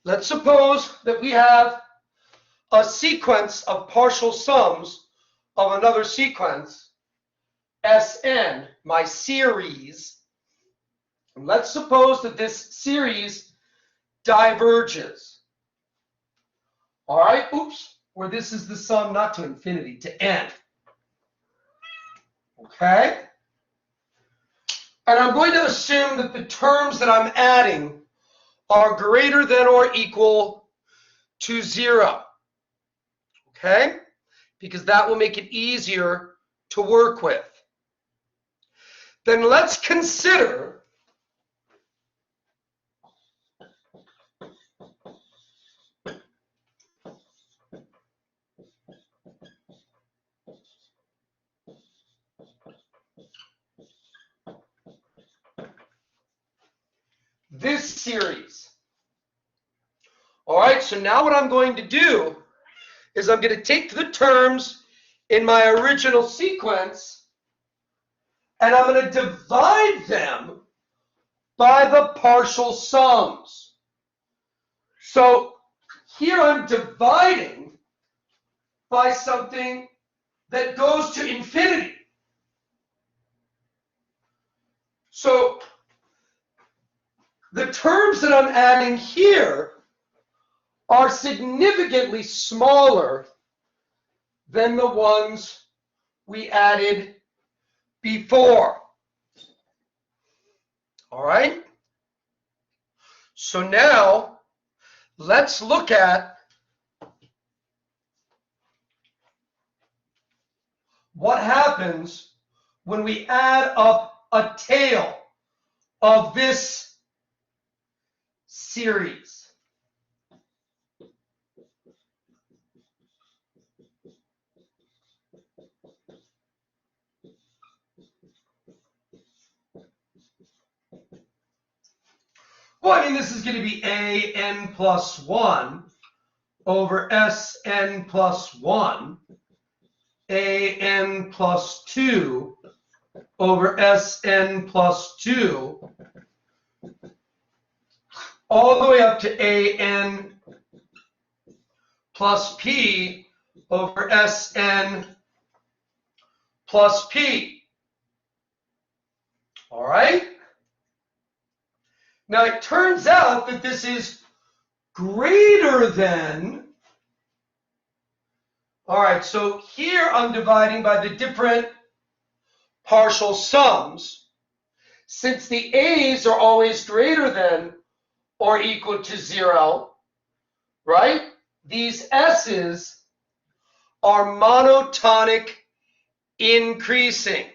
Let's suppose that we have a sequence of partial sums of another sequence, Sn, my series. And let's suppose that this series diverges. All right, oops, where this is the sum not to infinity, to n. Okay? And I'm going to assume that the terms that I'm adding are greater than or equal to 0. Okay? Because that will make it easier to work with. Then let's consider this series. All right, so now what I'm going to do is I'm going to take the terms in my original sequence and I'm going to divide them by the partial sums. So here I'm dividing by something that goes to infinity. So the terms that I'm adding here are significantly smaller than the ones we added before. All right? So now let's look at what happens when we add up a tail of this series. Well, I mean, this is going to be an plus 1 over Sn plus 1, an plus 2 over Sn plus 2, all the way up to an plus p over Sn plus p. All right? Now, it turns out that this is greater than, all right, so here I'm dividing by the different partial sums. Since the a's are always greater than or equal to 0, right? These s's are monotonic increasing.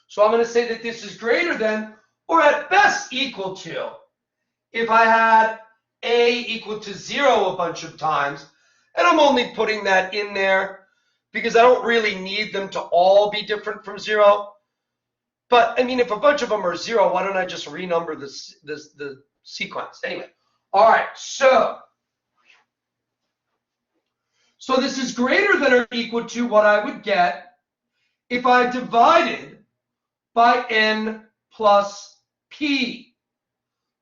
So I'm going to say that this is greater than, or at best equal to, if I had a equal to 0 a bunch of times, and I'm only putting that in there because I don't really need them to all be different from 0. But I mean, if a bunch of them are 0, why don't I just renumber the sequence? Anyway, all right, so this is greater than or equal to what I would get if I divided by n plus p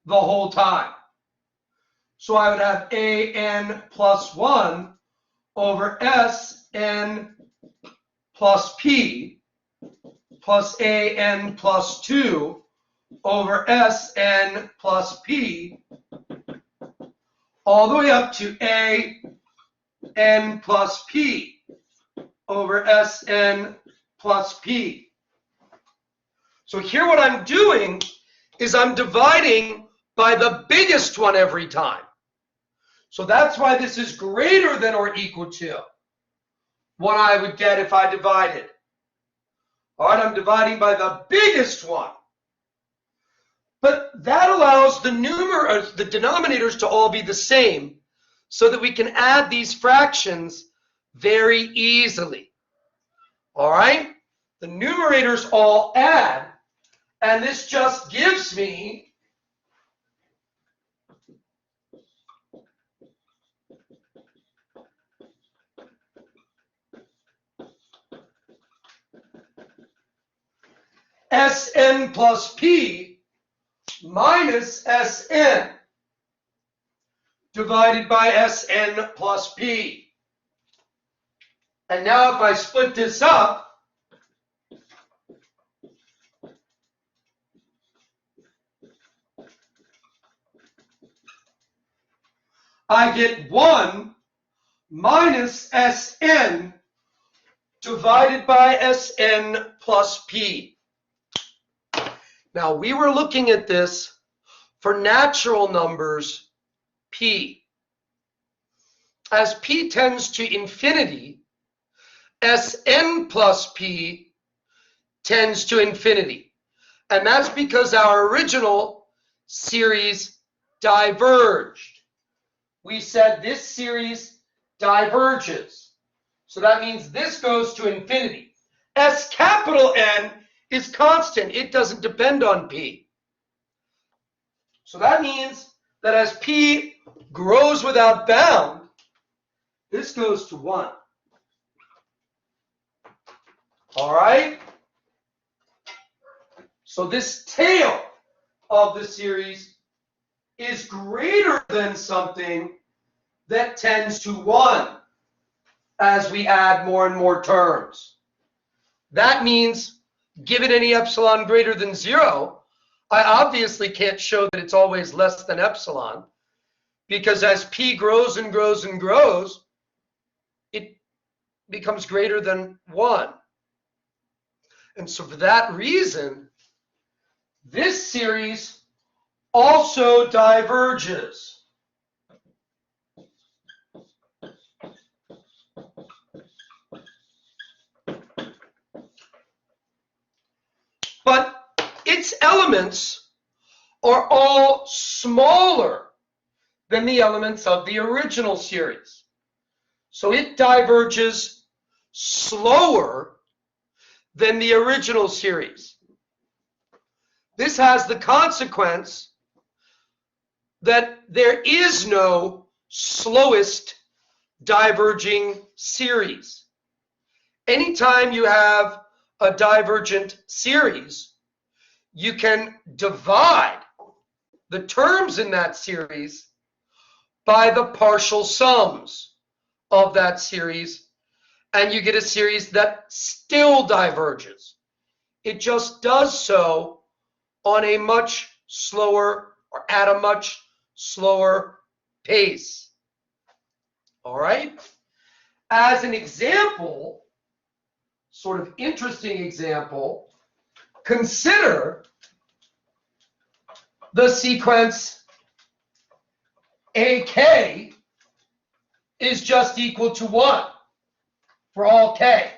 the whole time. So I would have an plus 1 over Sn plus p plus an plus 2 over Sn plus p all the way up to an plus p over Sn plus p. So here what I'm doing is I'm dividing by the biggest one every time. So that's why this is greater than or equal to what I would get if I divided. All right, I'm dividing by the biggest one. But that allows the denominators to all be the same so that we can add these fractions very easily. All right? The numerators all add, and this just gives me Sn plus p minus Sn. divided by Sn plus P. And now if I split this up, I get 1 minus Sn divided by Sn plus P. Now we were looking at this for natural numbers P. As P tends to infinity, Sn plus P tends to infinity. And that's because our original series diverged. We said this series diverges. So that means this goes to infinity. S capital N is constant. It doesn't depend on P. So that means that as P grows without bound, this goes to 1. All right? So this tail of the series is greater than something that tends to 1 as we add more and more terms. That means, given any epsilon greater than 0, I obviously can't show that it's always less than epsilon, because as P grows and grows and grows, it becomes greater than 1. And so for that reason, this series also diverges. But its elements are all smaller than the elements of the original series. So it diverges slower than the original series. This has the consequence that there is no slowest diverging series. Anytime you have a divergent series, you can divide the terms in that series by the partial sums of that series, and you get a series that still diverges. It just does so on a much slower, or at a much slower pace. All right? As an example, sort of interesting example, consider the sequence AK is just equal to 1 for all K.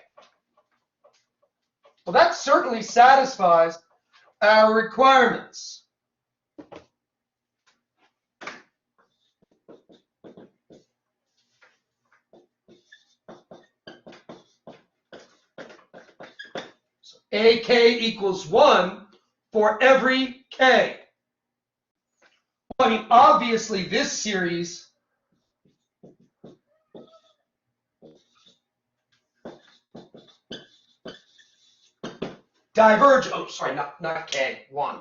Well, that certainly satisfies our requirements. So AK equals 1 for every K. I mean, obviously this series diverge, oh, sorry, not K, 1.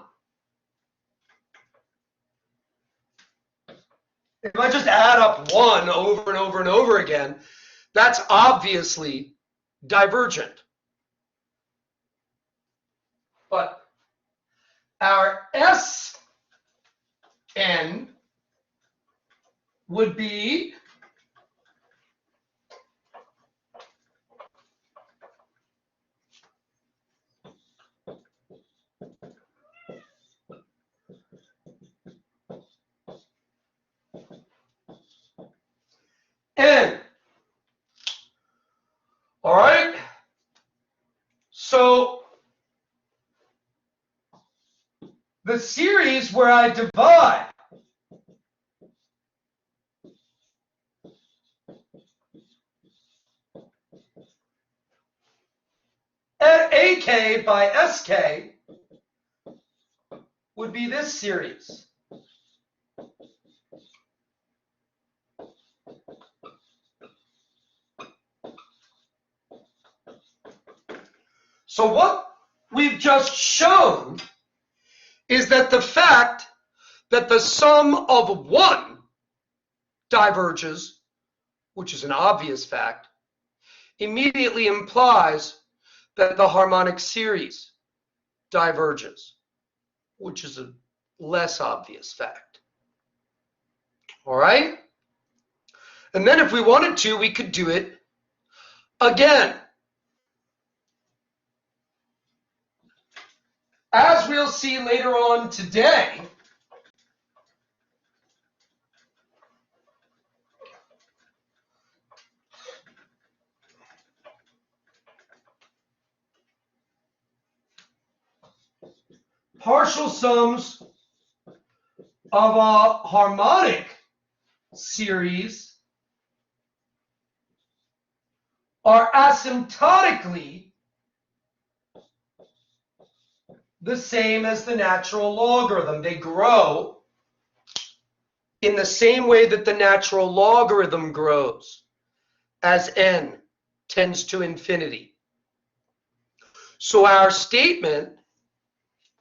If I just add up 1 over and over and over again, that's obviously divergent. But our Sn would be N. All right? So the series where I divide AK by SK would be this series. So what we've just shown is that the fact that the sum of 1 diverges, which is an obvious fact, immediately implies that the harmonic series diverges, which is a less obvious fact. All right? And then if we wanted to, we could do it again. As we'll see later on today, partial sums of a harmonic series are asymptotically the same as the natural logarithm. They grow in the same way that the natural logarithm grows as n tends to infinity. So our statement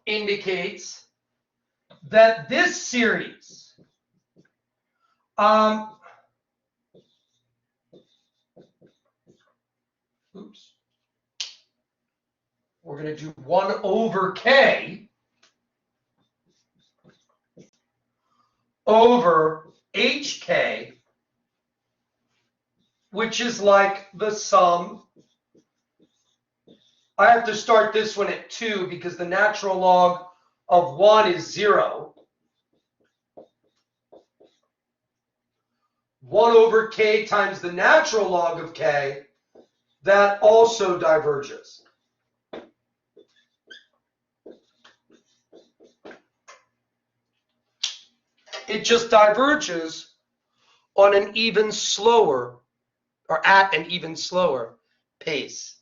indicates that this series we're going to do 1 over k over hk, which is like the sum. I have to start this one at 2 because the natural log of 1 is 0. 1 over k times the natural log of k, that also diverges. It just diverges on an even slower, or at an even slower pace.